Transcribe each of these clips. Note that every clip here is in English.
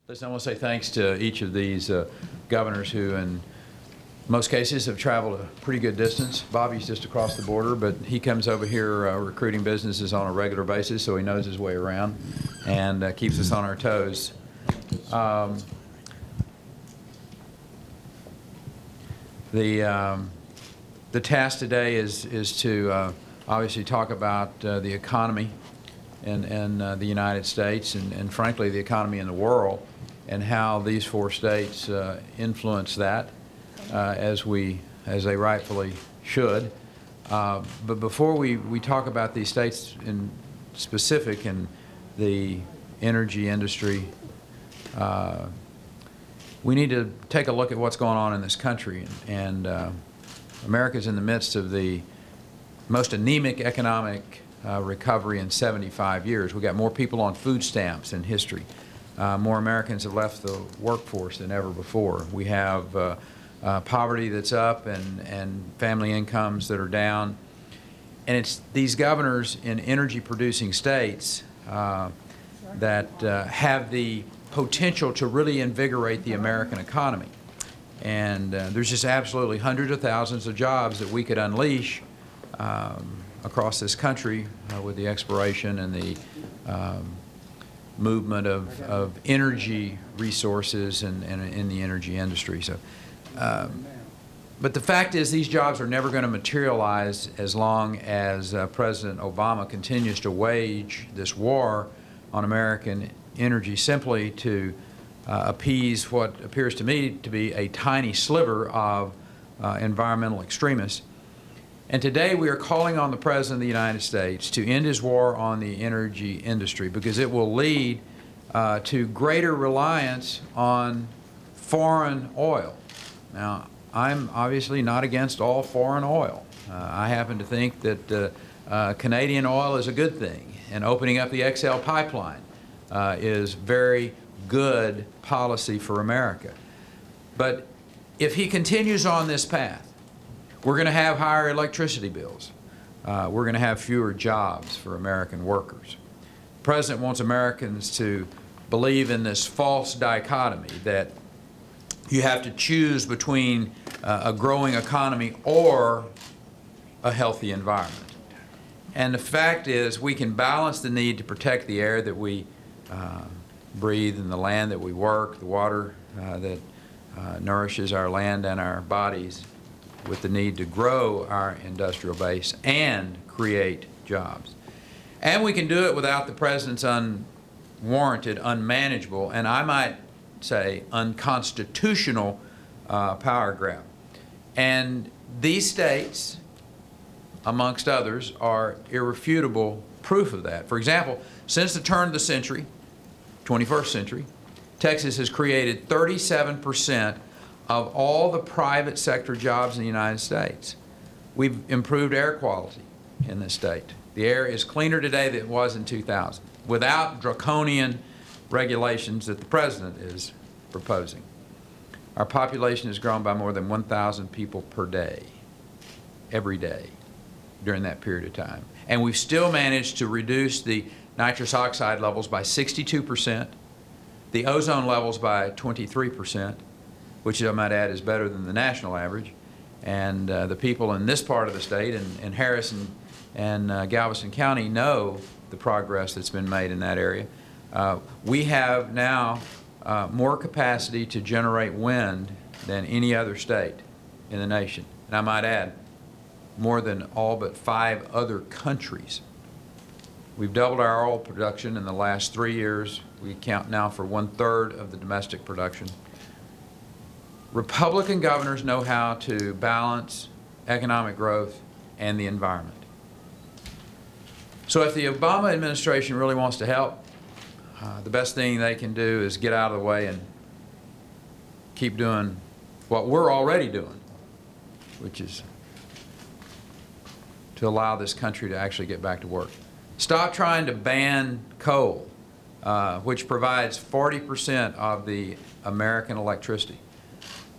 Listen, I want to say thanks to each of these governors who, in most cases, have traveled a pretty good distance. Bobby's just across the border, but he comes over here recruiting businesses on a regular basis, so he knows his way around and keeps us on our toes. The task today is to obviously talk about the economy in the United States and frankly the economy in the world, and how these four states influence that as they rightfully should. But before we talk about these states in specific and the energy industry, we need to take a look at what's going on in this country. And America's in the midst of the most anemic economic recovery in 75 years. We've got more people on food stamps in history. More Americans have left the workforce than ever before. We have poverty that's up and family incomes that are down. And it's these governors in energy-producing states that have the potential to really invigorate the American economy. And there's just absolutely hundreds of thousands of jobs that we could unleash across this country with the exploration and the movement of energy resources and in the energy industry. So, but the fact is these jobs are never going to materialize as long as President Obama continues to wage this war on American energy simply to appease what appears to me to be a tiny sliver of environmental extremists. And today we are calling on the President of the United States to end his war on the energy industry, because it will lead to greater reliance on foreign oil. Now, I'm obviously not against all foreign oil. I happen to think that Canadian oil is a good thing, and opening up the XL pipeline is very good policy for America. But if he continues on this path, we're going to have higher electricity bills. We're going to have fewer jobs for American workers. The President wants Americans to believe in this false dichotomy that you have to choose between a growing economy or a healthy environment. And the fact is we can balance the need to protect the air that we breathe and the land that we work, the water that nourishes our land and our bodies, with the need to grow our industrial base and create jobs. And we can do it without the President's unwarranted, unmanageable, and I might say unconstitutional power grab. And these states, amongst others, are irrefutable proof of that. For example, since the turn of the century, 21st century, Texas has created 37% of all the private sector jobs in the United States. We've improved air quality in this state. The air is cleaner today than it was in 2000, without draconian regulations that the President is proposing. Our population has grown by more than 1,000 people per day, every day, during that period of time. And we've still managed to reduce the nitrous oxide levels by 62%, the ozone levels by 23%, which I might add is better than the national average. And the people in this part of the state, in Harrison and Galveston County, know the progress that's been made in that area. We have now more capacity to generate wind than any other state in the nation. And I might add, more than all but 5 other countries. We've doubled our oil production in the last 3 years. We account now for 1/3 of the domestic production. Republican governors know how to balance economic growth and the environment. So if the Obama administration really wants to help, the best thing they can do is get out of the way and keep doing what we're already doing, which is to allow this country to actually get back to work. Stop trying to ban coal, which provides 40% of the American electricity.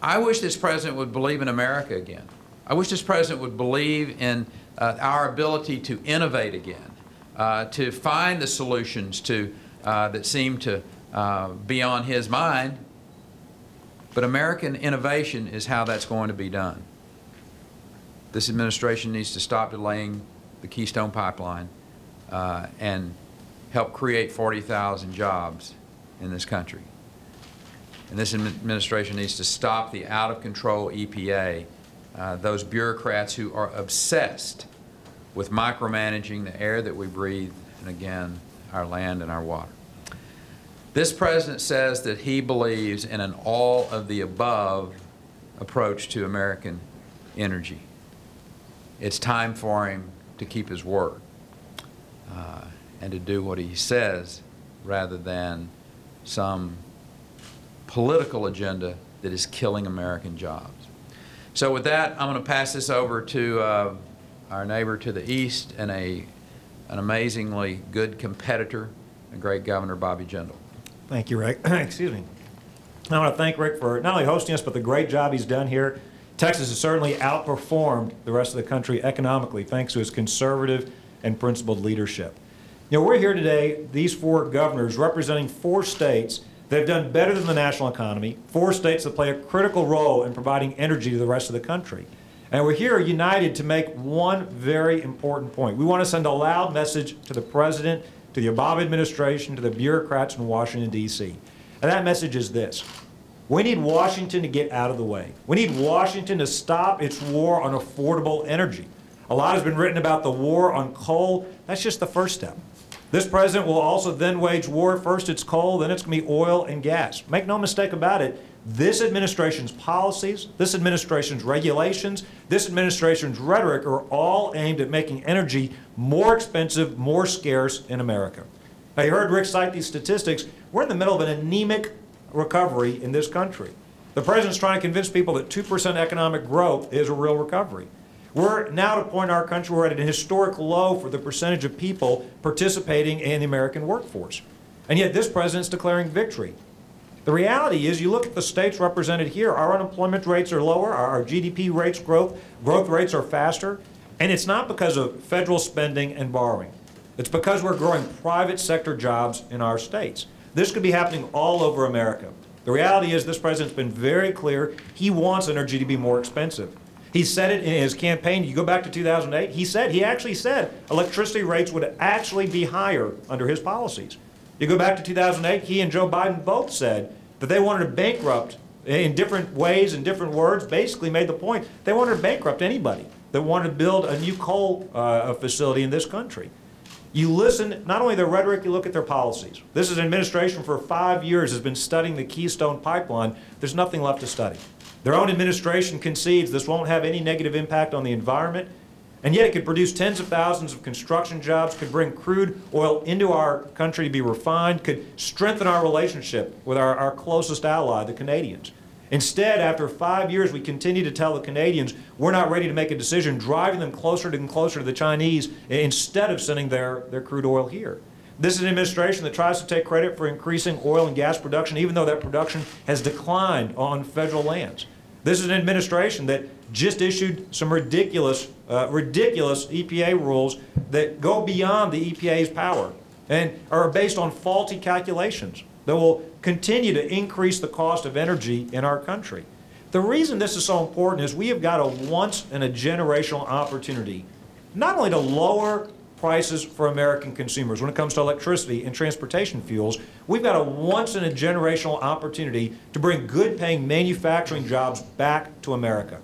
I wish this President would believe in America again. I wish this President would believe in our ability to innovate again, to find the solutions that seem to beyond his mind, but American innovation is how that's going to be done. This administration needs to stop delaying the Keystone Pipeline and help create 40,000 jobs in this country. And this administration needs to stop the out-of-control EPA, those bureaucrats who are obsessed with micromanaging the air that we breathe and, again, our land and our water. This president says that he believes in an all-of-the-above approach to American energy. It's time for him to keep his word and to do what he says rather than some political agenda that is killing American jobs. So with that, I'm going to pass this over to our neighbor to the east and an amazingly good competitor, a great governor, Bobby Jindal. Thank you, Rick. Excuse me. I want to thank Rick for not only hosting us, but the great job he's done here. Texas has certainly outperformed the rest of the country economically thanks to his conservative and principled leadership. You know, we're here today, these 4 governors representing 4 states that have done better than the national economy, 4 states that play a critical role in providing energy to the rest of the country. And we're here united to make one very important point. We want to send a loud message to the President, to the Obama administration, to the bureaucrats in Washington, D.C. And that message is this. We need Washington to get out of the way. We need Washington to stop its war on affordable energy. A lot has been written about the war on coal. That's just the first step. This president will also then wage war. First it's coal, then it's going to be oil and gas. Make no mistake about it, this administration's policies, this administration's regulations, this administration's rhetoric are all aimed at making energy more expensive, more scarce in America. Now, you heard Rick cite these statistics. We're in the middle of an anemic recovery in this country. The president's trying to convince people that 2% economic growth is a real recovery. We're now at a point in our country where we're at an historic low for the percentage of people participating in the American workforce. And yet this president's declaring victory. The reality is, you look at the states represented here, our unemployment rates are lower, our GDP rates, growth rates are faster, and it's not because of federal spending and borrowing. It's because we're growing private sector jobs in our states. This could be happening all over America. The reality is this president's been very clear. He wants energy to be more expensive. He said it in his campaign. You go back to 2008, he actually said electricity rates would actually be higher under his policies. You go back to 2008, he and Joe Biden both said that they wanted to bankrupt in different ways and different words, basically made the point they wanted to bankrupt anybody that wanted to build a new coal facility in this country. You listen, not only their rhetoric, you look at their policies. This is an administration for 5 years has been studying the Keystone Pipeline. There's nothing left to study. Their own administration concedes this won't have any negative impact on the environment, and yet it could produce tens of thousands of construction jobs, could bring crude oil into our country to be refined, could strengthen our relationship with our closest ally, the Canadians. Instead, after 5 years, we continue to tell the Canadians we're not ready to make a decision, driving them closer and closer to the Chinese instead of sending their crude oil here. This is an administration that tries to take credit for increasing oil and gas production, even though that production has declined on federal lands. This is an administration that just issued some ridiculous EPA rules that go beyond the EPA's power and are based on faulty calculations that will continue to increase the cost of energy in our country. The reason this is so important is we have got a once-in-a-generational opportunity not only to lower prices for American consumers when it comes to electricity and transportation fuels, we've got a once-in-a-generational opportunity to bring good-paying manufacturing jobs back to America.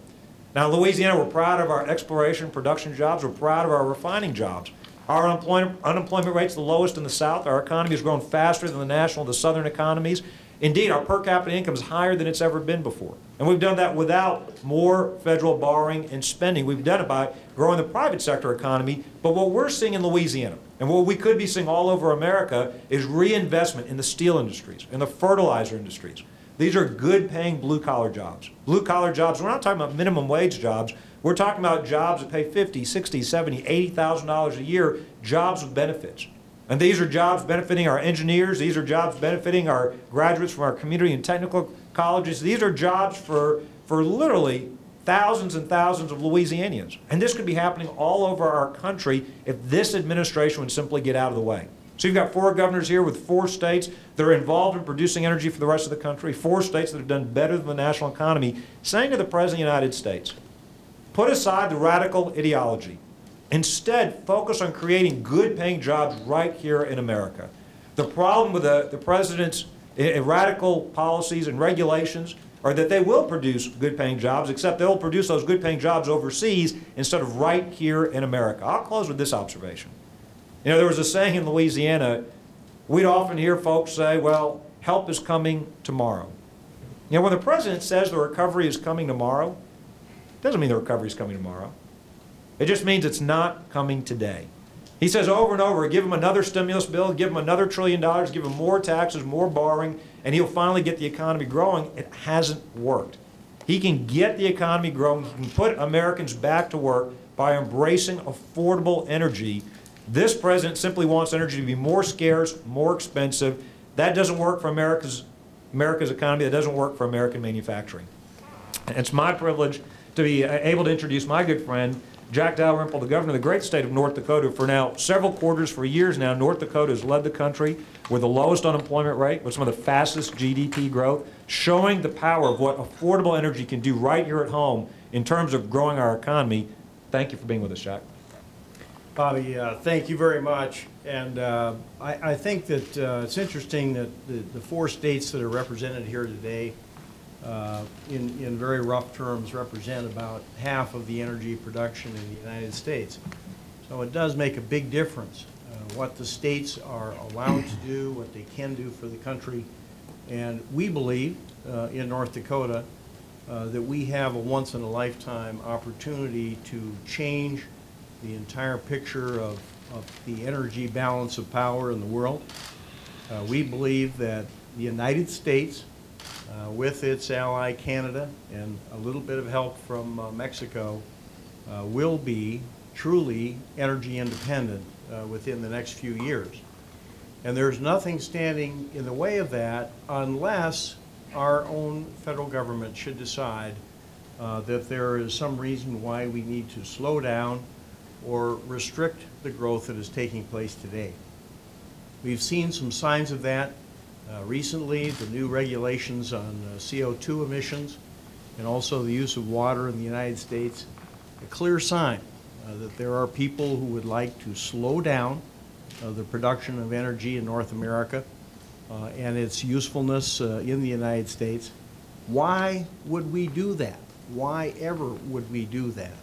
Now, in Louisiana, we're proud of our exploration production jobs. We're proud of our refining jobs. Our unemployment rate's the lowest in the South. Our economy has grown faster than the national, the southern economies. Indeed, our per capita income is higher than it's ever been before. And we've done that without more federal borrowing and spending. We've done it by growing the private sector economy. But what we're seeing in Louisiana, and what we could be seeing all over America, is reinvestment in the steel industries, in the fertilizer industries. These are good-paying blue-collar jobs. Blue-collar jobs, we're not talking about minimum wage jobs. We're talking about jobs that pay $50,000, $60,000, $70,000, $80,000 a year, jobs with benefits. And these are jobs benefiting our engineers. These are jobs benefiting our graduates from our community and technical colleges. These are jobs for literally thousands and thousands of Louisianians. And this could be happening all over our country if this administration would simply get out of the way. So you've got 4 governors here with 4 states that are involved in producing energy for the rest of the country, 4 states that have done better than the national economy, saying to the President of the United States, put aside the radical ideology. Instead, focus on creating good-paying jobs right here in America. The problem with the President's radical policies and regulations are that they will produce good-paying jobs, except they'll produce those good-paying jobs overseas instead of right here in America. I'll close with this observation. You know, there was a saying in Louisiana, we'd often hear folks say, well, help is coming tomorrow. You know, when the President says the recovery is coming tomorrow, it doesn't mean the recovery is coming tomorrow. It just means it's not coming today. He says over and over, give him another stimulus bill, give him another $1 trillion, give him more taxes, more borrowing, and he'll finally get the economy growing. It hasn't worked. He can get the economy growing. He can put Americans back to work by embracing affordable energy. This President simply wants energy to be more scarce, more expensive. That doesn't work for America's economy. That doesn't work for American manufacturing. And it's my privilege to be able to introduce my good friend, Jack Dalrymple, the governor of the great state of North Dakota. For now several quarters, for years now, North Dakota has led the country with the lowest unemployment rate, with some of the fastest GDP growth, showing the power of what affordable energy can do right here at home in terms of growing our economy. Thank you for being with us, Jack. Bobby, thank you very much. And I think that it's interesting that the 4 states that are represented here today in very rough terms represent about half of the energy production in the United States. So it does make a big difference what the states are allowed to do, what they can do for the country. And we believe in North Dakota that we have a once-in-a-lifetime opportunity to change the entire picture of the energy balance of power in the world. We believe that the United States, with its ally Canada and a little bit of help from Mexico, will be truly energy independent within the next few years. And there's nothing standing in the way of that unless our own federal government should decide that there is some reason why we need to slow down or restrict the growth that is taking place today. We've seen some signs of that recently, the new regulations on CO2 emissions and also the use of water in the United States, a clear sign that there are people who would like to slow down the production of energy in North America and its usefulness in the United States. Why would we do that? Why ever would we do that?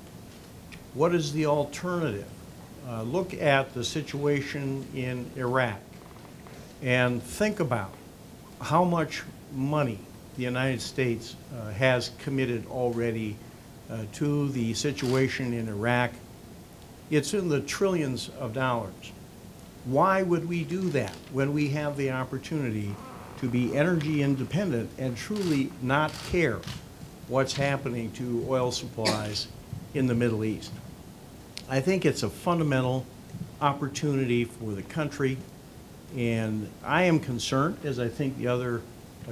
What is the alternative? Look at the situation in Iraq and think about how much money the United States has committed already to the situation in Iraq. It's in the trillions of dollars. Why would we do that when we have the opportunity to be energy independent and truly not care what's happening to oil supplies in the Middle East? I think it's a fundamental opportunity for the country, and I am concerned, as I think the other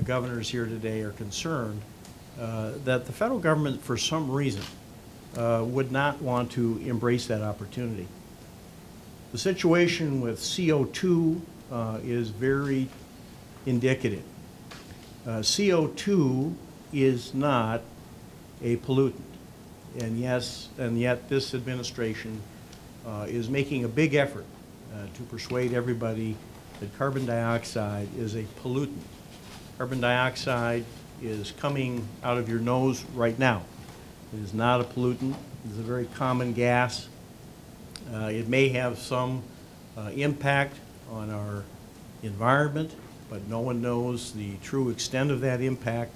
governors here today are concerned, that the federal government, for some reason, would not want to embrace that opportunity. The situation with CO2 is very indicative. CO2 is not a pollutant. And yes, and yet this administration is making a big effort to persuade everybody that carbon dioxide is a pollutant. Carbon dioxide is coming out of your nose right now. It is not a pollutant. It is a very common gas. It may have some impact on our environment, but no one knows the true extent of that impact.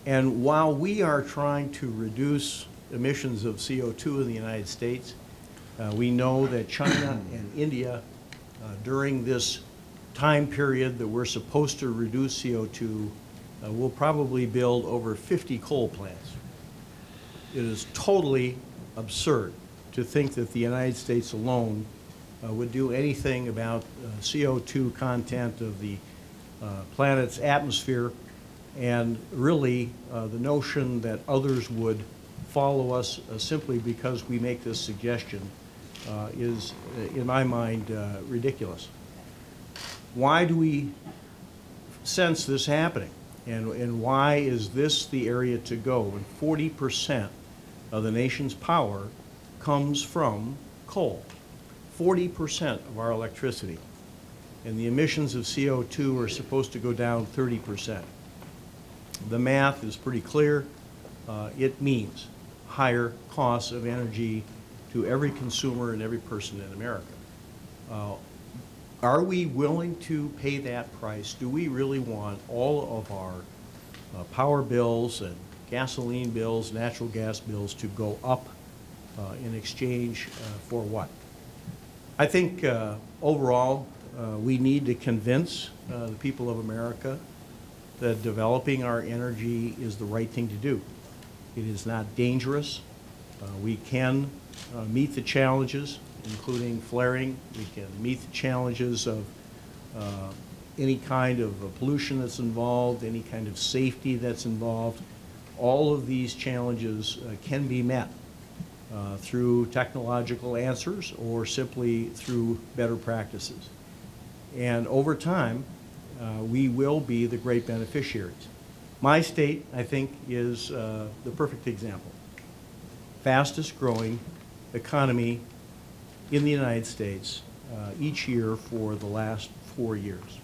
And while we are trying to reduce emissions of CO2 in the United States, we know that China and India, during this time period that we're supposed to reduce CO2, will probably build over 50 coal plants. It is totally absurd to think that the United States alone would do anything about CO2 content of the planet's atmosphere, and really the notion that others would follow us simply because we make this suggestion is, in my mind, ridiculous. Why do we sense this happening? And why is this the area to go when 40% of the nation's power comes from coal? 40% of our electricity. And the emissions of CO2 are supposed to go down 30%. The math is pretty clear. It means higher costs of energy to every consumer and every person in America. Are we willing to pay that price? Do we really want all of our power bills and gasoline bills, natural gas bills to go up in exchange for what? I think overall we need to convince the people of America that developing our energy is the right thing to do. It is not dangerous. We can meet the challenges, including flaring. We can meet the challenges of any kind of pollution that's involved, any kind of safety that's involved. All of these challenges can be met through technological answers or simply through better practices. And over time, we will be the great beneficiaries. My state, I think, is the perfect example. Fastest growing economy in the United States each year for the last 4 years.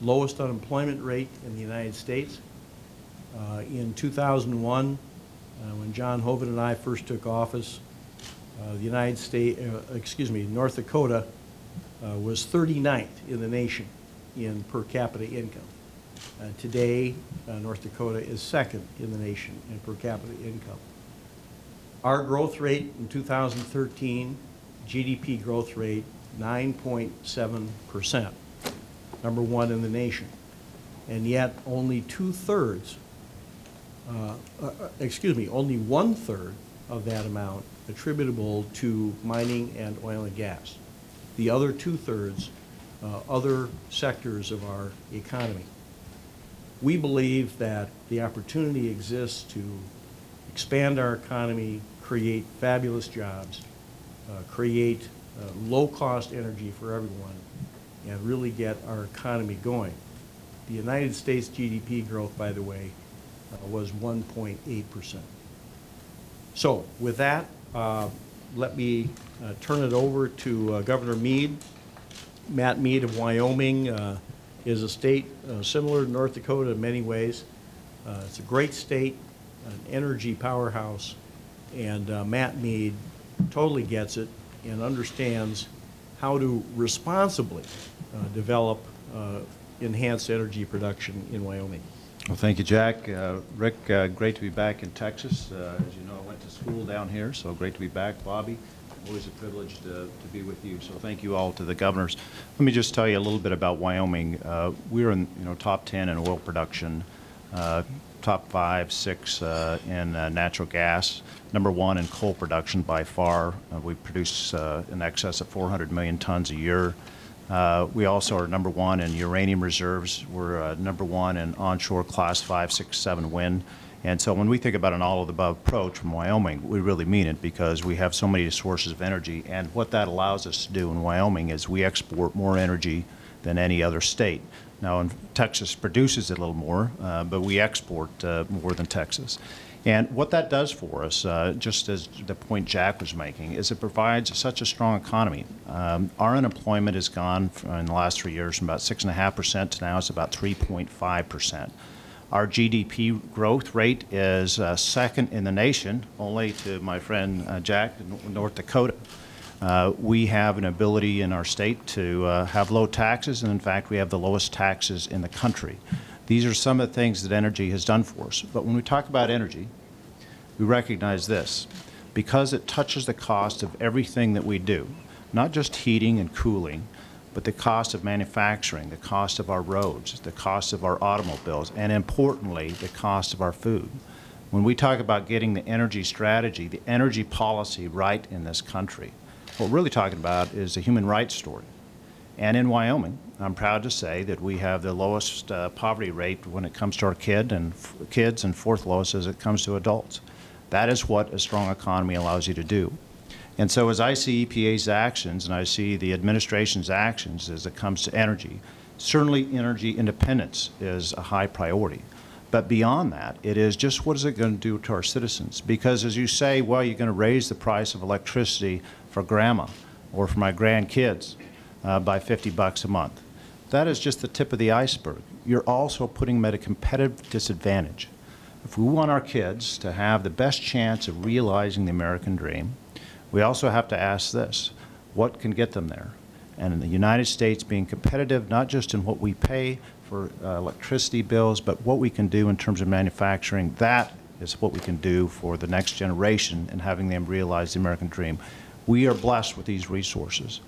Lowest unemployment rate in the United States. In 2001, when John Hoeven and I first took office, North Dakota was 39th in the nation in per capita income. Today, North Dakota is second in the nation in per capita income. Our growth rate in 2013, GDP growth rate, 9.7%, number one in the nation. And yet only only 1/3 of that amount attributable to mining and oil and gas. The other 2/3, other sectors of our economy. We believe that the opportunity exists to expand our economy, create fabulous jobs, create low-cost energy for everyone, and really get our economy going. The United States GDP growth, by the way, was 1.8%. So with that, let me turn it over to Governor Meade. Matt Meade of Wyoming is a state similar to North Dakota in many ways. It's a great state, an energy powerhouse, and Matt Meade totally gets it and understands how to responsibly develop enhanced energy production in Wyoming. Well, thank you, Jack. Rick, great to be back in Texas. As you know, I went to school down here, so great to be back. Bobby, always a privilege to be with you. So thank you all to the governors. Let me just tell you a little bit about Wyoming. We're in top 10 in oil production, top 5, 6 in natural gas, number 1 in coal production by far. We produce in excess of 400 million tons a year. We also are number 1 in uranium reserves. We're number 1 in onshore class 5, 6, 7 wind. And so when we think about an all-of-the-above approach from Wyoming, we really mean it because we have so many sources of energy. And what that allows us to do in Wyoming is we export more energy than any other state. Now, Texas produces it a little more, but we export more than Texas. And what that does for us, just as the point Jack was making, is it provides such a strong economy. Our unemployment has gone in the last 3 years from about 6.5% to now it's about 3.5%. Our GDP growth rate is second in the nation, only to my friend Jack in North Dakota. We have an ability in our state to have low taxes, and in fact, we have the lowest taxes in the country. These are some of the things that energy has done for us. But when we talk about energy, we recognize this. Because it touches the cost of everything that we do, not just heating and cooling, but the cost of manufacturing, the cost of our roads, the cost of our automobiles, and importantly, the cost of our food. When we talk about getting the energy strategy, the energy policy right in this country, what we're really talking about is a human rights story. And in Wyoming, I'm proud to say that we have the lowest poverty rate when it comes to our kids and fourth lowest as it comes to adults. That is what a strong economy allows you to do. And so as I see EPA's actions and I see the administration's actions as it comes to energy, Certainly energy independence is a high priority. But beyond that, it is just what is it going to do to our citizens? Because as you say, well, you're going to raise the price of electricity for grandma or for my grandkids by $50 a month. That is just the tip of the iceberg. You're also putting them at a competitive disadvantage. If we want our kids to have the best chance of realizing the American dream, we also have to ask this: what can get them there? And in the United States, being competitive not just in what we pay for electricity bills, but what we can do in terms of manufacturing, that is what we can do for the next generation and having them realize the American dream. We are blessed with these resources.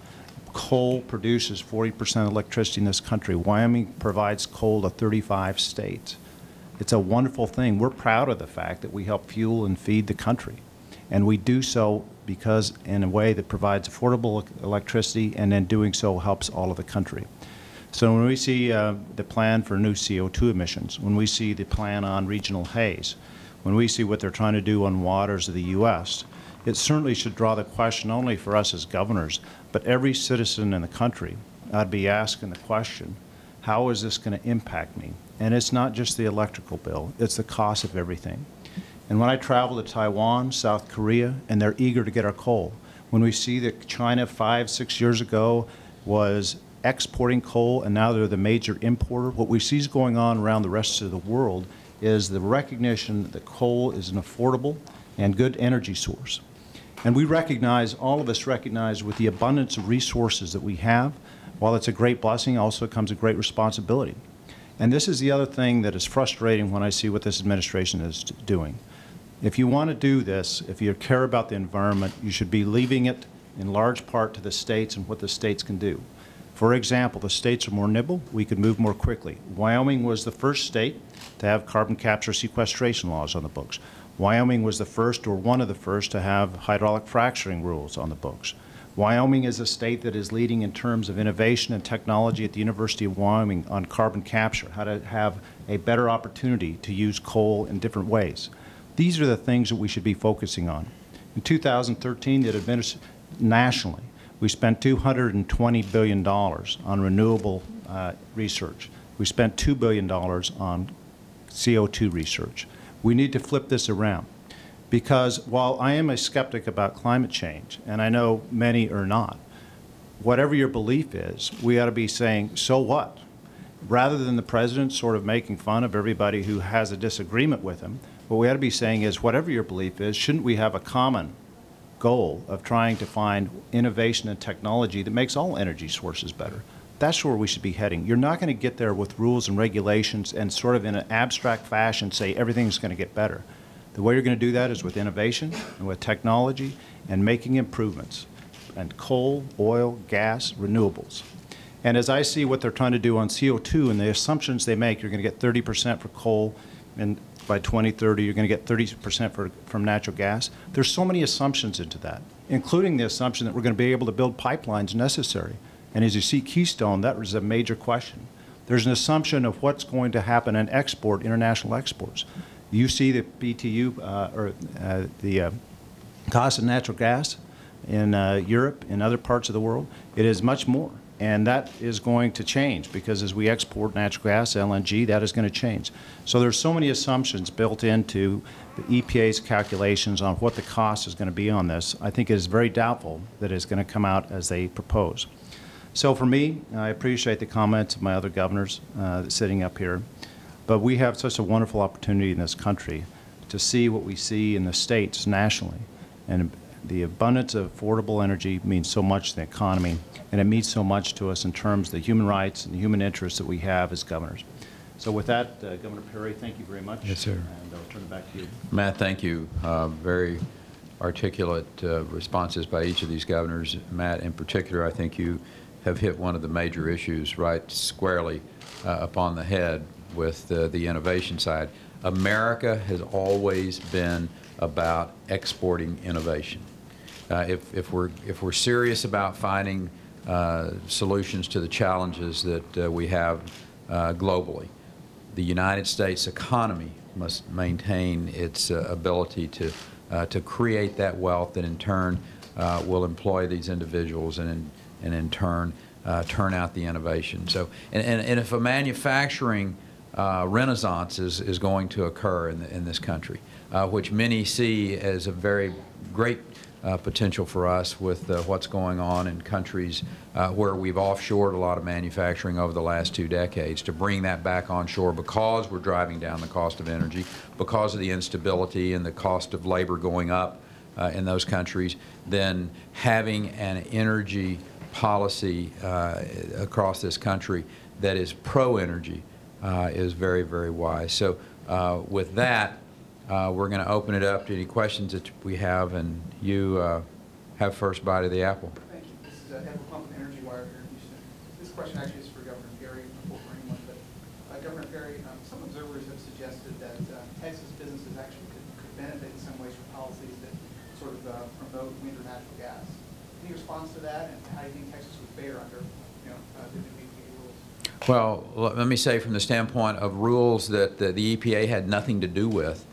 Coal produces 40% of electricity in this country. Wyoming provides coal to 35 states. It's a wonderful thing. We're proud of the fact that we help fuel and feed the country. And we do so because in a way that provides affordable electricity, and in doing so helps all of the country. So when we see the plan for new CO2 emissions, when we see the plan on regional haze, when we see what they're trying to do on waters of the U.S., it certainly should draw the question not only for us as governors, but every citizen in the country ought to be asking the question, how is this going to impact me? And it's not just the electrical bill, it's the cost of everything. And when I travel to Taiwan, South Korea, and they're eager to get our coal, when we see that China 5, 6 years ago was exporting coal and now they're the major importer, what we see is going on around the rest of the world is the recognition that coal is an affordable and good energy source. And we recognize, all of us recognize, with the abundance of resources that we have, while it's a great blessing, also comes a great responsibility. And this is the other thing that is frustrating when I see what this administration is doing. If you want to do this, if you care about the environment, you should be leaving it in large part to the states and what the states can do. For example, the states are more nimble, we could move more quickly. Wyoming was the first state to have carbon capture sequestration laws on the books. Wyoming was the first, or one of the first, to have hydraulic fracturing rules on the books. Wyoming is a state that is leading in terms of innovation and technology at the University of Wyoming on carbon capture, how to have a better opportunity to use coal in different ways. These are the things that we should be focusing on. In 2013, nationally, we spent $220 billion on renewable research. We spent $2 billion on CO2 research. We need to flip this around, because while I am a skeptic about climate change, and I know many are not, whatever your belief is, we ought to be saying, so what? Rather than the president sort of making fun of everybody who has a disagreement with him, what we ought to be saying is, whatever your belief is, shouldn't we have a common goal of trying to find innovation and technology that makes all energy sources better? That's where we should be heading. You're not going to get there with rules and regulations and sort of in an abstract fashion say everything's going to get better. The way you're going to do that is with innovation and with technology and making improvements. And coal, oil, gas, renewables. And as I see what they're trying to do on CO2 and the assumptions they make, you're going to get 30% for coal, and by 2030 you're going to get 30% from natural gas. There's so many assumptions into that, including the assumption that we're going to be able to build pipelines necessary. And as you see Keystone, that was a major question. There's an assumption of what's going to happen in export, international exports. You see the BTU, the cost of natural gas in Europe and other parts of the world. It is much more. And that is going to change, because as we export natural gas, LNG, that is going to change. So there's so many assumptions built into the EPA's calculations on what the cost is going to be on this. I think it is very doubtful that it's going to come out as they propose. So for me, I appreciate the comments of my other governors sitting up here. But we have such a wonderful opportunity in this country to see what we see in the states nationally. And the abundance of affordable energy means so much to the economy, and it means so much to us in terms of the human rights and the human interests that we have as governors. So with that, Governor Perry, thank you very much. Yes, sir. And I'll turn it back to you. Matt, thank you. Very articulate responses by each of these governors. Matt, in particular, I think you have hit one of the major issues right squarely upon the head with the innovation side. America has always been about exporting innovation. If we're serious about finding solutions to the challenges that we have globally, the United States economy must maintain its ability to create that wealth that in turn will employ these individuals and in turn turn out the innovation. So, and if a manufacturing renaissance is going to occur in this country, which many see as a very great potential for us with what's going on in countries where we've offshored a lot of manufacturing over the last 2 decades, to bring that back onshore because we're driving down the cost of energy, because of the instability and the cost of labor going up in those countries, then having an energy policy across this country that is pro-energy is very, very wise. So with that, we're going to open it up to any questions that we have, and you have first bite of the apple. Thank you. This is Edward Pump, Energy Wire here in Houston. This question actually is for Governor Perry, before for anyone, but Governor Perry, some observers have suggested that Texas businesses actually could benefit in some ways from policies that sort of promote wind or natural gas. Any response to that, and how do you think Texas would fare under, the new EPA rules? Well, let me say from the standpoint of rules that the EPA had nothing to do with,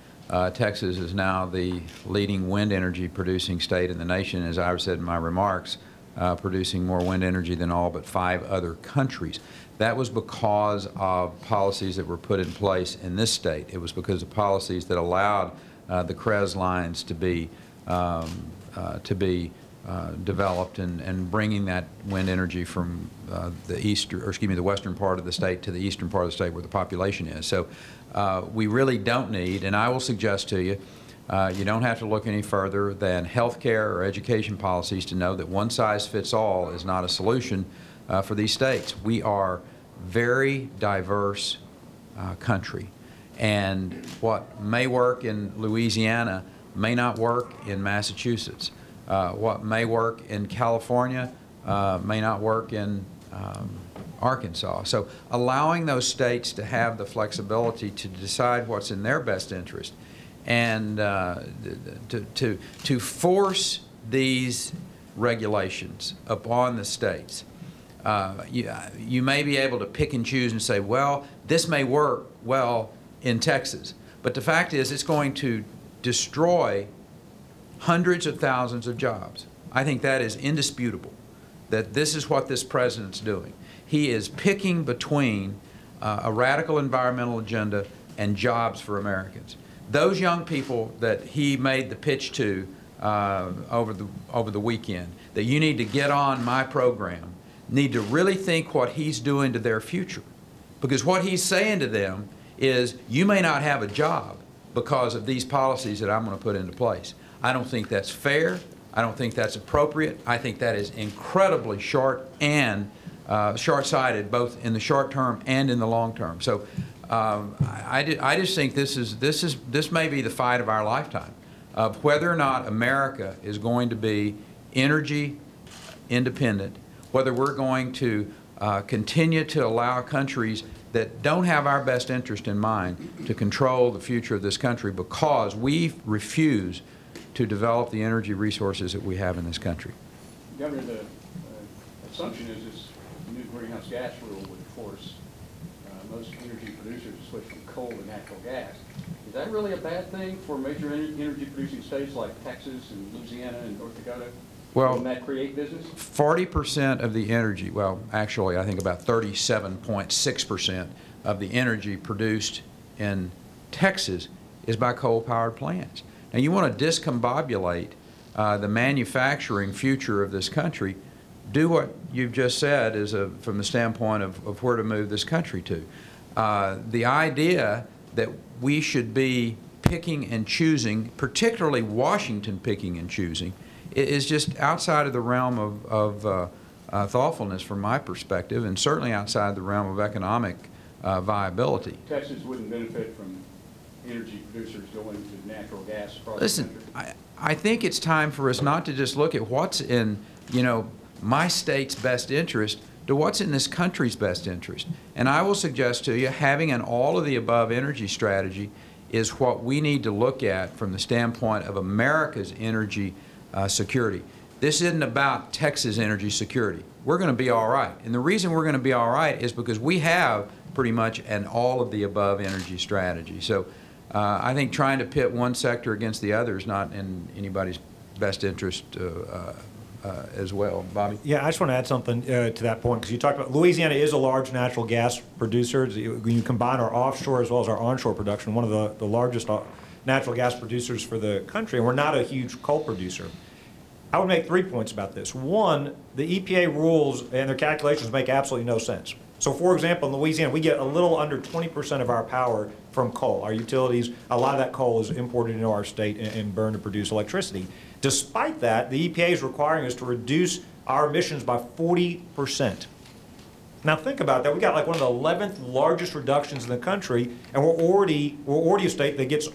Texas is now the leading wind energy producing state in the nation, as I said in my remarks, producing more wind energy than all but 5 other countries. That was because of policies that were put in place in this state. It was because of policies that allowed the CREZ lines to be developed and bringing that wind energy from the western part of the state to the eastern part of the state where the population is. So we really don't need, and I will suggest to you, you don't have to look any further than healthcare or education policies to know that one size fits all is not a solution for these states. We are very diverse country, and what may work in Louisiana may not work in Massachusetts. What may work in California may not work in Arkansas. So allowing those states to have the flexibility to decide what's in their best interest, and to force these regulations upon the states. You may be able to pick and choose and say, well, this may work well in Texas, but the fact is it's going to destroy hundreds of thousands of jobs. I think that is indisputable, that this is what this president's doing. He is picking between a radical environmental agenda and jobs for Americans. Those young people that he made the pitch to over the weekend, that you need to get on my program, need to really think what he's doing to their future. Because what he's saying to them is, you may not have a job because of these policies that I'm going to put into place. I don't think that's fair. I don't think that's appropriate. I think that is incredibly short and short-sighted, both in the short term and in the long term. So I just think this may be the fight of our lifetime, of whether or not America is going to be energy independent, whether we're going to continue to allow countries that don't have our best interest in mind to control the future of this country because we refuse to develop the energy resources that we have in this country. Governor, the assumption is this new greenhouse gas rule would force most energy producers to switch from coal to natural gas. Is that really a bad thing for major energy producing states like Texas and Louisiana and North Dakota? Well, wouldn't that create business? 40% of the energy, well, actually, I think about 37.6% of the energy produced in Texas is by coal-powered plants. Now, you want to discombobulate the manufacturing future of this country, do what you've just said from the standpoint of where to move this country to. The idea that we should be picking and choosing, particularly Washington picking and choosing, is just outside of the realm of thoughtfulness from my perspective, and certainly outside the realm of economic viability. Texas wouldn't benefit from energy producers going to natural gas across Listen, the country? I think it's time for us not to just look at what's in, my state's best interest to what's in this country's best interest. And I will suggest to you, having an all-of-the-above energy strategy is what we need to look at from the standpoint of America's energy security. This isn't about Texas energy security. We're going to be all right. And the reason we're going to be all right is because we have pretty much an all-of-the-above energy strategy. So I think trying to pit one sector against the other is not in anybody's best interest as well. Bobby? Yeah, I just want to add something to that point, because you talked about Louisiana is a large natural gas producer. When you combine our offshore as well as our onshore production, one of the largest natural gas producers for the country, and we're not a huge coal producer. I would make 3 points about this. One, the EPA rules and their calculations make absolutely no sense. So, for example, in Louisiana, we get a little under 20% of our power from coal. Our utilities, a lot of that coal is imported into our state and burned to produce electricity. Despite that, the EPA is requiring us to reduce our emissions by 40%. Now think about that. We got like one of the 11th largest reductions in the country, and we're already a state that gets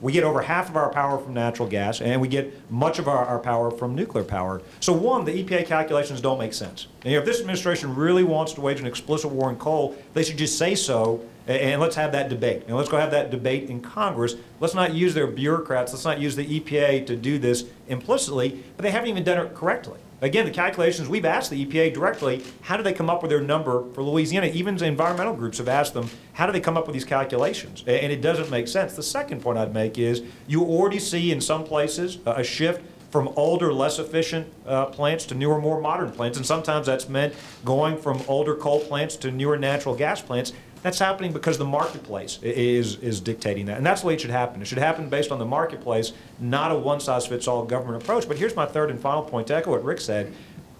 we get over half of our power from natural gas, and we get much of our power from nuclear power. So one, the EPA calculations don't make sense. And if this administration really wants to wage an explicit war on coal, they should just say so, and let's have that debate. And let's go have that debate in Congress. Let's not use their bureaucrats. Let's not use the EPA to do this implicitly, but they haven't even done it correctly. Again, the calculations, we've asked the EPA directly, how do they come up with their number for Louisiana? Even the environmental groups have asked them, how do they come up with these calculations? And it doesn't make sense. The second point I'd make is you already see in some places a shift from older, less efficient plants to newer, more modern plants. And sometimes that's meant going from older coal plants to newer natural gas plants. That's happening because the marketplace is dictating that. And that's the way it should happen. It should happen based on the marketplace, not a one-size-fits-all government approach. But here's my third and final point, to echo what Rick said.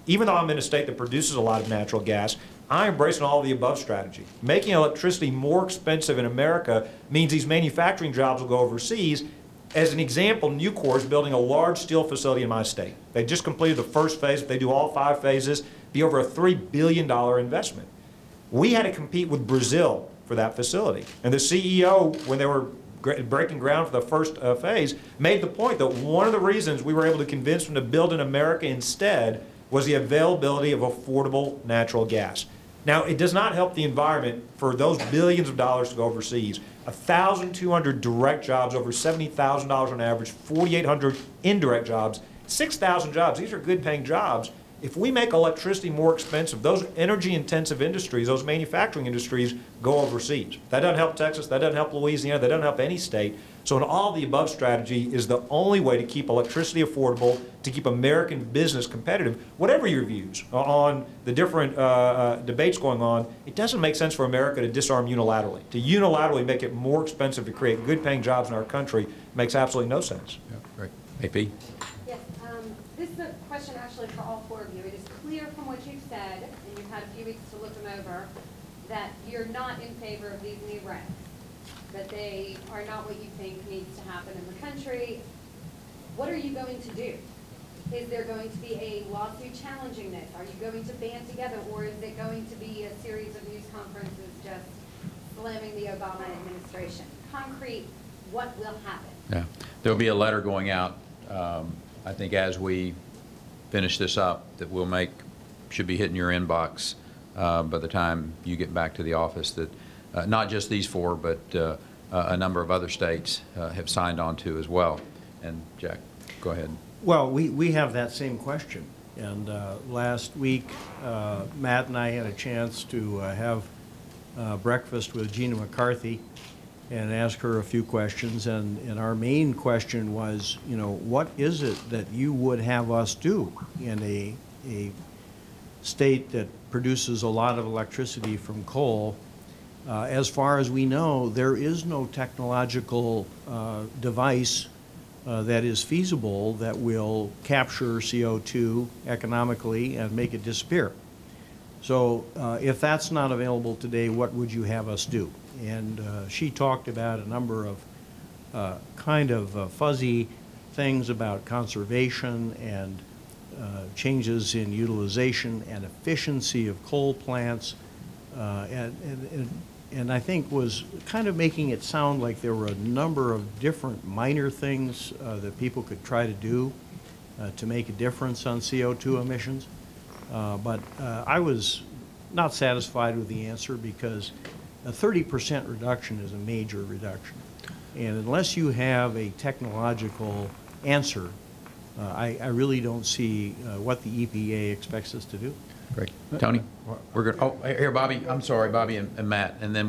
Even though I'm in a state that produces a lot of natural gas, I embrace an all-of-the-above strategy. Making electricity more expensive in America means these manufacturing jobs will go overseas. As an example, Nucor is building a large steel facility in my state. They just completed the first phase. If they do all 5 phases, it'll be over a $3 billion investment. We had to compete with Brazil for that facility. And the CEO, when they were breaking ground for the first phase, made the point that one of the reasons we were able to convince them to build in America instead was the availability of affordable natural gas. Now, it does not help the environment for those billions of dollars to go overseas. 1,200 direct jobs, over $70,000 on average, 4,800 indirect jobs, 6,000 jobs. These are good-paying jobs. If we make electricity more expensive, those energy-intensive industries, those manufacturing industries, go overseas. That doesn't help Texas. That doesn't help Louisiana. That doesn't help any state. So an all-of-the-above strategy is the only way to keep electricity affordable, to keep American business competitive. Whatever your views on the different debates going on, it doesn't make sense for America to disarm unilaterally. To unilaterally make it more expensive to create good-paying jobs in our country makes absolutely no sense. Yeah, great. AP? Yes, this is a question actually for all 4 of you. It is clear from what you've said, and you've had a few weeks to look them over, that you're not in favor of these new regs, that they are not what you think needs to happen in the country. What are you going to do? Is there going to be a lawsuit challenging this? Are you going to band together, or is it going to be a series of news conferences just slamming the Obama administration? Concrete, what will happen? Yeah, there'll be a letter going out, I think, as we finish this up, that should be hitting your inbox by the time you get back to the office, that not just these 4, but a number of other states have signed on to as well. And Jack, go ahead. Well, we have that same question. And last week, Matt and I had a chance to have breakfast with Gina McCarthy and ask her a few questions. And our main question was, you know, what is it that you would have us do in a state that produces a lot of electricity from coal? As far as we know, there is no technological device that is feasible that will capture CO2 economically and make it disappear. So if that's not available today, what would you have us do? And she talked about a number of kind of fuzzy things about conservation and changes in utilization and efficiency of coal plants, and I think was kind of making it sound like there were a number of different minor things that people could try to do to make a difference on CO2 emissions. But I was not satisfied with the answer, because a 30% reduction is a major reduction. And unless you have a technological answer, I really don't see what the EPA expects us to do. Great. Tony? We're good. Oh, here, Bobby. I'm sorry, Bobby and Matt, and then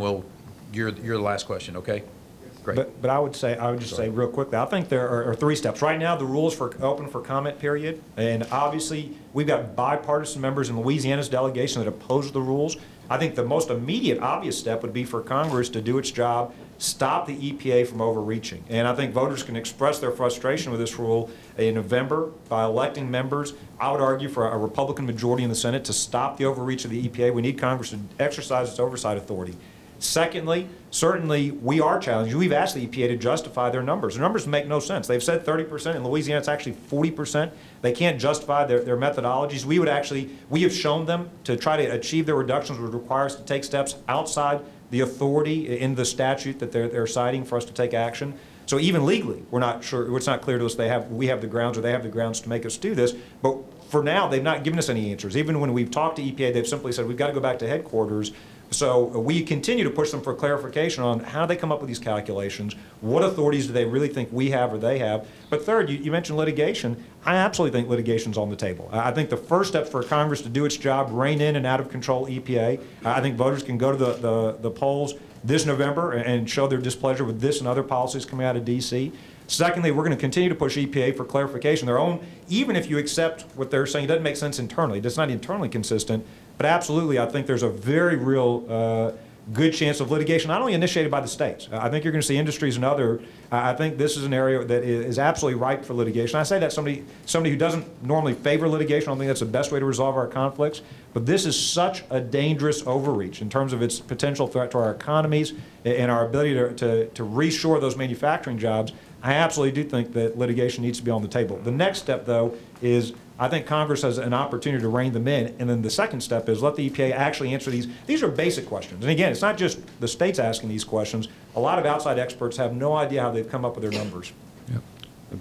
you're the last question, okay? Yes, Great. But I would just say real quickly, I think there are 3 steps. Right now, the rules for open for comment period, and obviously we've got bipartisan members in Louisiana's delegation that oppose the rules. I think the most immediate, obvious step would be for Congress to do its job, stop the EPA from overreaching. And I think voters can express their frustration with this rule in November by electing members. I would argue for a Republican majority in the Senate to stop the overreach of the EPA. We need Congress to exercise its oversight authority. Secondly, certainly we are challenged. We've asked the EPA to justify their numbers. Their numbers make no sense. They've said 30%. In Louisiana, it's actually 40%. They can't justify their methodologies. We have shown them to try to achieve their reductions would require us to take steps outside the authority in the statute that they're citing for us to take action. So even legally, we're not sure, it's not clear to us we have the grounds or they have the grounds to make us do this. But for now, they've not given us any answers. Even when we've talked to EPA, they've simply said, we've got to go back to headquarters. So we continue to push them for clarification on how they come up with these calculations, what authorities do they really think we have or they have. But third, you mentioned litigation. I absolutely think litigation's on the table. I think the first step for Congress to do its job, rein in and out of control EPA. I think voters can go to the polls this November and show their displeasure with this and other policies coming out of D.C. Secondly, we're going to continue to push EPA for clarification. Their own, even if you accept what they're saying, it doesn't make sense internally. It's not internally consistent. But absolutely, I think there's a very real good chance of litigation, not only initiated by the states. I think you're going to see industries and other. I think this is an area that is absolutely ripe for litigation. I say that somebody who doesn't normally favor litigation. I don't think that's the best way to resolve our conflicts. But this is such a dangerous overreach in terms of its potential threat to our economies and our ability to reshore those manufacturing jobs. I absolutely do think that litigation needs to be on the table. The next step, though, is I think Congress has an opportunity to rein them in. And then the second step is let the EPA actually answer these. These are basic questions. And again, it's not just the states asking these questions. A lot of outside experts have no idea how they've come up with their numbers. Yep.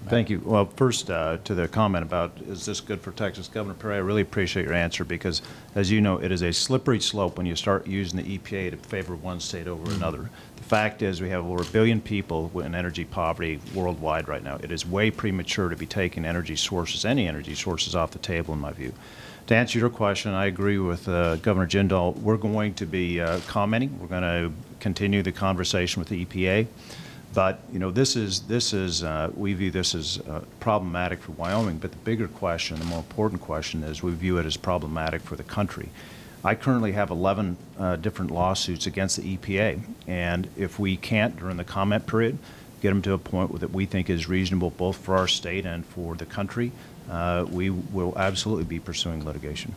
Thank you. Well, first, to the comment about is this good for Texas, Governor Perry, I really appreciate your answer because, as you know, it is a slippery slope when you start using the EPA to favor one state over another. The fact is we have over 1 billion people in energy poverty worldwide right now. It is way premature to be taking energy sources, any energy sources, off the table, in my view. To answer your question, I agree with Governor Jindal. We're going to be commenting. We're going to continue the conversation with the EPA. But you know, we view this as problematic for Wyoming. But the bigger question, the more important question, is we view it as problematic for the country. I currently have 11 different lawsuits against the EPA, and if we can't during the comment period get them to a point that we think is reasonable both for our state and for the country, we will absolutely be pursuing litigation.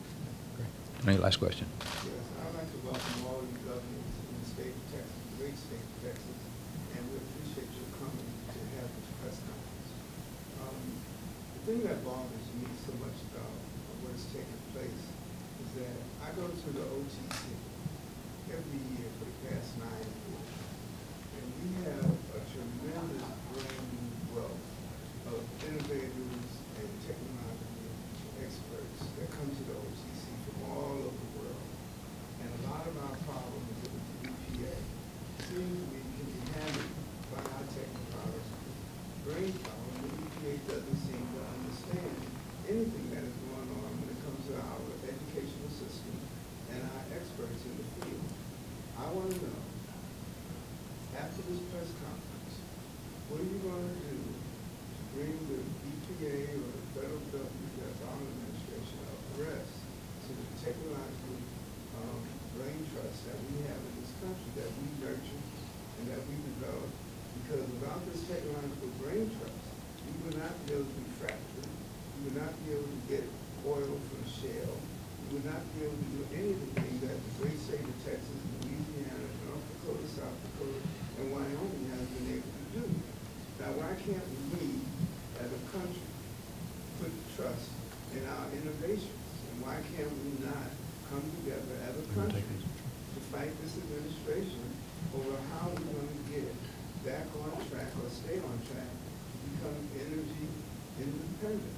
Any last question? Yes, I'd like to welcome all of you governors in the state of Texas, the great state of Texas, and we appreciate your coming to have this press conference. The thing that bothers me so much about what is taking place is that I go to the OTC every year for the past 9 years, and we have a tremendous brain wealth of innovators and technological experts that come to the OTC from all over the world. And a lot of our problems with the EPA seem to be can be handled by our technological brain power, and the EPA doesn't seem to understand anything that is going on when it comes to our educational system and our experts in the field. I want to know, after this press conference, what are you going to do to bring the EPA or the federal government, the Obama administration, abreast to the technological brain trust that we have in this country, that we nurture and that we develop? Because without this technological brain trust, we would not be able to be fractured, we would not be able to get oil from shale, we would not be able to do anything that the great state of Texas, Louisiana, North Dakota, South Dakota, and Wyoming has been able to do. Now, why can't we, as a country, put trust in our innovations? And why can't we not come together as a country to fight this administration over how we're going to get back on track or stay on track to become energy independent?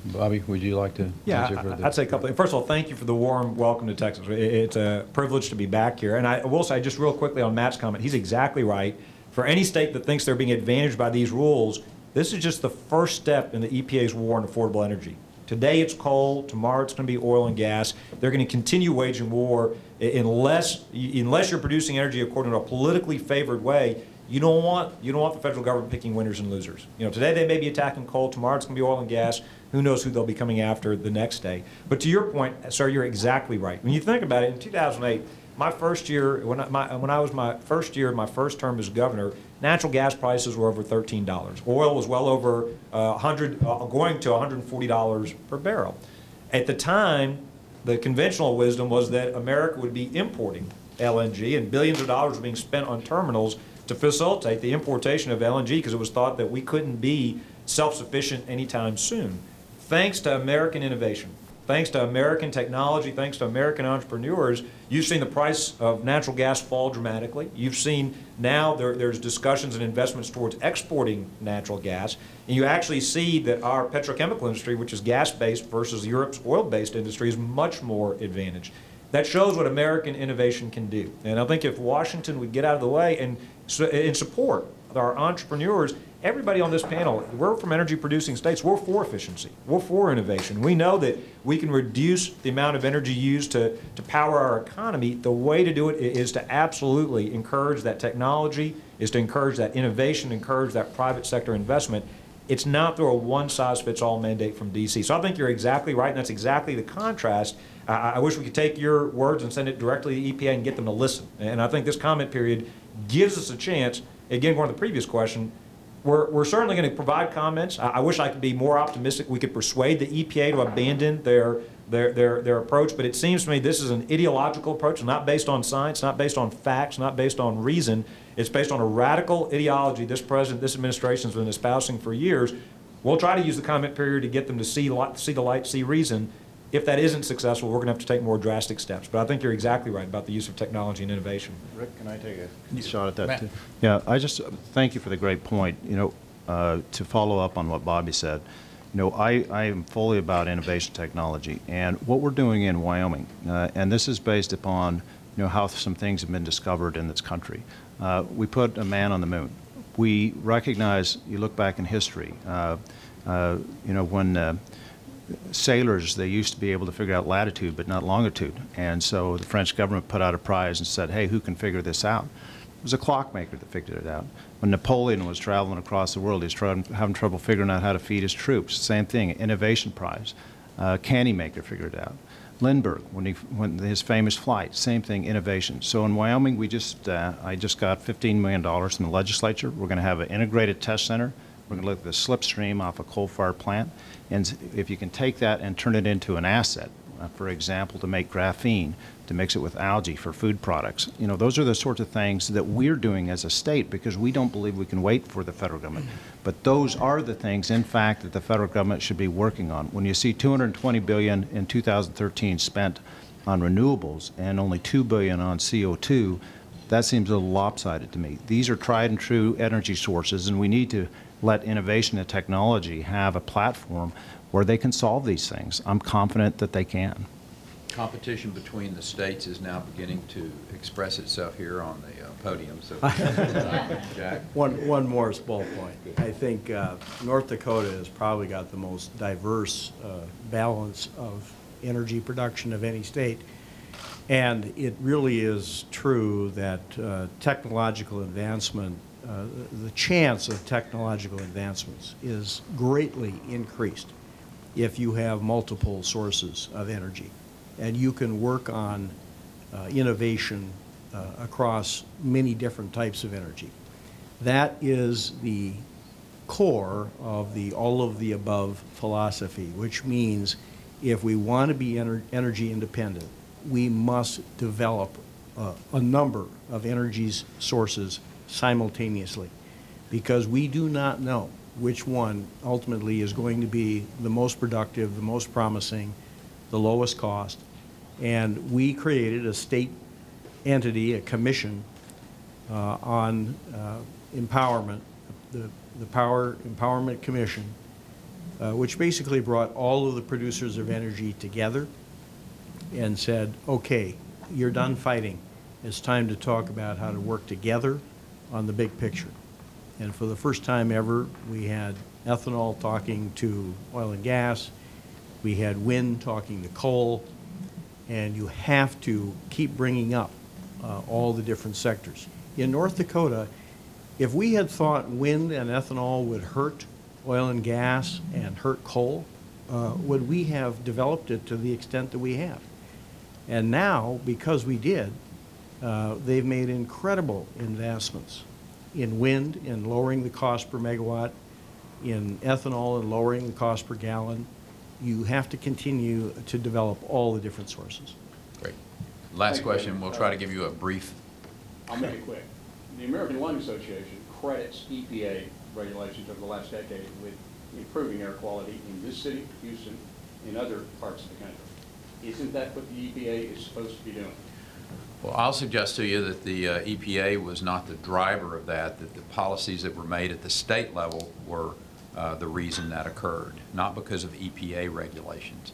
Bobby, would you like to answer Yeah, further? I'd say a couple. First of all, thank you for the warm welcome to Texas. It's a privilege to be back here. And I will say, just real quickly on Matt's comment, he's exactly right. For any state that thinks they're being advantaged by these rules, this is just the first step in the EPA's war on affordable energy. Today it's coal, tomorrow it's going to be oil and gas. They're going to continue waging war unless you're producing energy according to a politically favored way. You don't want the federal government picking winners and losers. You know, today they may be attacking coal, tomorrow it's going to be oil and gas. Who knows who they'll be coming after the next day. But to your point, sir, you're exactly right. When you think about it, in 2008, my first year, when I was my first year, my first term as governor, natural gas prices were over $13. Oil was well over going to $140 per barrel. At the time, the conventional wisdom was that America would be importing LNG, and billions of dollars were being spent on terminals to facilitate the importation of LNG because it was thought that we couldn't be self-sufficient anytime soon. Thanks to American innovation, thanks to American technology, thanks to American entrepreneurs, you've seen the price of natural gas fall dramatically. You've seen now there's discussions and investments towards exporting natural gas. And you actually see that our petrochemical industry, which is gas-based versus Europe's oil-based industry, is much more advantaged. That shows what American innovation can do. And I think if Washington would get out of the way and support our entrepreneurs, everybody on this panel, we're from energy-producing states. We're for efficiency. We're for innovation. We know that we can reduce the amount of energy used to power our economy. The way to do it is to absolutely encourage that technology, is to encourage that innovation, encourage that private sector investment. It's not through a one-size-fits-all mandate from D.C. So I think you're exactly right, and that's exactly the contrast. I wish we could take your words and send it directly to the EPA and get them to listen. And I think this comment period gives us a chance, again, going to the previous question, we're certainly going to provide comments. I wish I could be more optimistic. We could persuade the EPA to abandon their approach, but it seems to me this is an ideological approach, not based on science, not based on facts, not based on reason. It's based on a radical ideology this president, this administration has been espousing for years. We'll try to use the comment period to get them to see the light, see reason. If that isn't successful, we're going to have to take more drastic steps. But I think you're exactly right about the use of technology and innovation. Rick, can I take a shot at that too? Yeah, I just thank you for the great point. You know, to follow up on what Bobby said, you know, I am fully about innovation technology, and what we're doing in Wyoming, and this is based upon, you know, how some things have been discovered in this country. We put a man on the moon. We recognize, you look back in history, you know, when sailors, they used to be able to figure out latitude but not longitude, and so the French government put out a prize and said, hey, who can figure this out? It was a clockmaker that figured it out. When Napoleon was traveling across the world, he was having trouble figuring out how to feed his troops. Same thing, innovation prize. Candy maker figured it out. Lindbergh, when his famous flight, same thing, innovation. So in Wyoming, I just got $15 million from the legislature. We're going to have an integrated test center. We're going to look at the slipstream off a coal-fired plant. And if you can take that and turn it into an asset, for example, to make graphene, to mix it with algae for food products, you know, those are the sorts of things that we're doing as a state because we don't believe we can wait for the federal government. But those are the things, in fact, that the federal government should be working on. When you see $220 billion in 2013 spent on renewables and only $2 billion on CO2, that seems a little lopsided to me. These are tried and true energy sources, and we need to let innovation and technology have a platform where they can solve these things. I'm confident that they can. Competition between the states is now beginning to express itself here on the podium. So, Jack. One more small point. I think North Dakota has probably got the most diverse balance of energy production of any state. And it really is true that technological advancement, the chance of technological advancements is greatly increased if you have multiple sources of energy. And you can work on innovation across many different types of energy. That is the core of the all-of-the-above philosophy, which means if we want to be energy independent, we must develop a number of energy sources simultaneously, because we do not know which one ultimately is going to be the most productive, the most promising, the lowest cost. And we created a state entity, a commission on empowerment, the Power Empowerment Commission, which basically brought all of the producers of energy together and said, okay, you're done fighting. It's time to talk about how to work together on the big picture. And for the first time ever, we had ethanol talking to oil and gas. We had wind talking to coal. And you have to keep bringing up all the different sectors. In North Dakota, If we had thought wind and ethanol would hurt oil and gas and hurt coal, would we have developed it to the extent that we have? And now, because we did, they've made incredible investments in wind, in lowering the cost per megawatt, in ethanol and lowering the cost per gallon. You have to continue to develop all the different sources. Great. Last Thank you. question. We'll try to give you a brief. I'll make it quick. The American Lung Association credits EPA regulations over the last decade with improving air quality in this city, Houston, and other parts of the country. Isn't that what the EPA is supposed to be doing? Well, I'll suggest to you that the EPA was not the driver of that, that the policies that were made at the state level were the reason that occurred, not because of EPA regulations.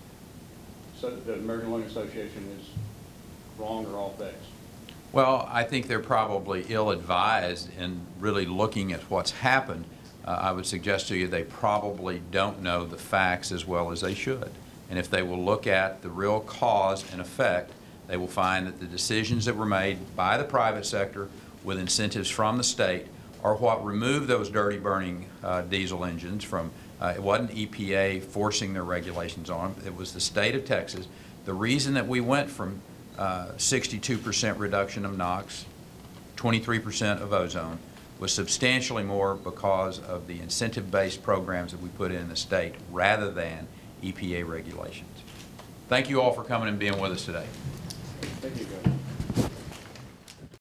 So the American Lung Association is wrong or off base? Well, I think they're probably ill-advised in really looking at what's happened. I would suggest to you they probably don't know the facts as well as they should. And if they will look at the real cause and effect, they will find that the decisions that were made by the private sector with incentives from the state are what removed those dirty burning diesel engines from, it wasn't EPA forcing their regulations on them, it was the state of Texas. The reason that we went from 62% reduction of NOx, 23% of ozone, was substantially more because of the incentive-based programs that we put in the state rather than EPA regulations. Thank you all for coming and being with us today. Thank you, Governor.